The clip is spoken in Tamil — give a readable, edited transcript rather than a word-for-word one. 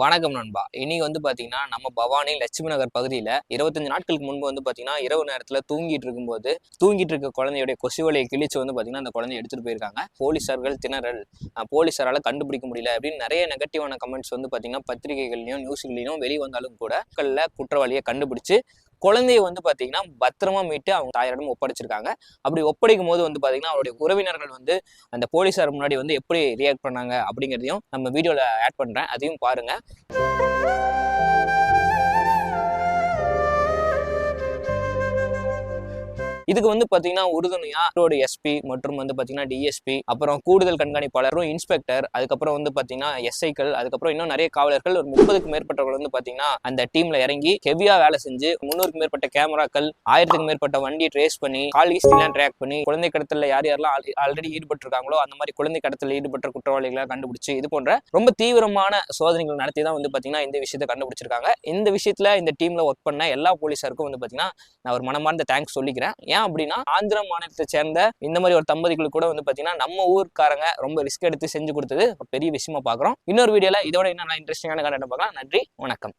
வணக்கம் நண்பா. இன்னைக்கு வந்து பாத்தீங்கன்னா நம்ம பவானி லட்சுமி நகர் பகுதியில 25 நாட்களுக்கு முன்பு வந்து பாத்தீங்கன்னா இரவு நேரத்துல தூங்கிட்டு இருக்க குழந்தையுடைய கொசுவலையை கிழிச்சு வந்து பாத்தீங்கன்னா அந்த குழந்தைய எடுத்துட்டு போயிருக்காங்க. போலீசார்கள் திணறல், போலீசாரால கண்டுபிடிக்க முடியல அப்படின்னு நிறைய நெகட்டிவான கமெண்ட்ஸ் வந்து பாத்தீங்கன்னா பத்திரிகைகள்லயும் நியூஸ்கள்லயும் வெளியே வந்தாலும் கூட குற்றவாளியை கண்டுபிடிச்சு குழந்தைய வந்து பாத்தீங்கன்னா பத்திரமா மீட்டு அவங்க தாயாரிடம் ஒப்படைச்சிருக்காங்க. அப்படி ஒப்படைக்கும் போது வந்து பாத்தீங்கன்னா அவருடைய உறவினர்கள் வந்து அந்த போலீசார் முன்னாடி வந்து எப்படி ரியாக்ட் பண்ணாங்க அப்படிங்கிறதையும் நம்ம வீடியோல ஆட் பண்றேன், அதையும் பாருங்க. இதுக்கு வந்து பாத்தீங்கன்னா உறுதுணையா எஸ்பி மற்றும் வந்து பாத்தீங்கன்னா டிஎஸ்பி, அப்புறம் கூடுதல் கண்காணிப்பாளரும், இன்ஸ்பெக்டர், அதுக்கப்புறம் வந்து பாத்தீங்கன்னா எஸ்ஐக்கள், அதுக்கப்புறம் இன்னும் நிறைய காவலர்கள், ஒரு 30க்கும் மேற்பட்டவர்கள் வந்து பாத்தீங்கன்னா அந்த டீம்ல இறங்கி ஹெவியா வேலை செஞ்சு 300க்கும் மேற்பட்ட கேமராக்கள், 1000க்கும் மேற்பட்ட வண்டியை ட்ரேஸ் பண்ணி, கால் ஹிஸ்டரிலாம் ட்ராக் பண்ணி, குழந்தை கடத்தல யாரெல்லாம் ஆல்ரெடி ஈடுபட்டு இருக்காங்களோ அந்த மாதிரி குழந்தை கடத்தல ஈடுபட்ட குற்றவாளிகளை கண்டுபிடிச்சு இது போன்ற ரொம்ப தீவிரமான சோதனைகள் நடத்தி தான் வந்து பாத்தீங்கன்னா இந்த விஷயத்தை கண்டுபிடிச்சிருக்காங்க. இந்த விஷயத்துல இந்த டீம்ல ஒர்க் பண்ண எல்லா போலீசாருக்கும் வந்து பாத்தீங்கன்னா நான் ஒரு மனமார்ந்த தேங்க்ஸ் சொல்லிக்கிறேன். ஏன் அப்படின்னா ஆந்திர மாநிலத்தை சேர்ந்த இந்த மாதிரி ஒரு தம்பதிகளுக்கு கூட வந்து பாத்தீங்கன்னா நம்ம ஊர்க்காரங்க ரொம்ப ரிஸ்க் எடுத்து செஞ்சு கொடுத்தது பெரிய விஷயமா பாக்குறோம். இன்னொரு வீடியோல இதோட என்ன இன்ட்ரெஸ்டிங்கான கண்டென்ட் பார்க்கலாம். நன்றி, வணக்கம்.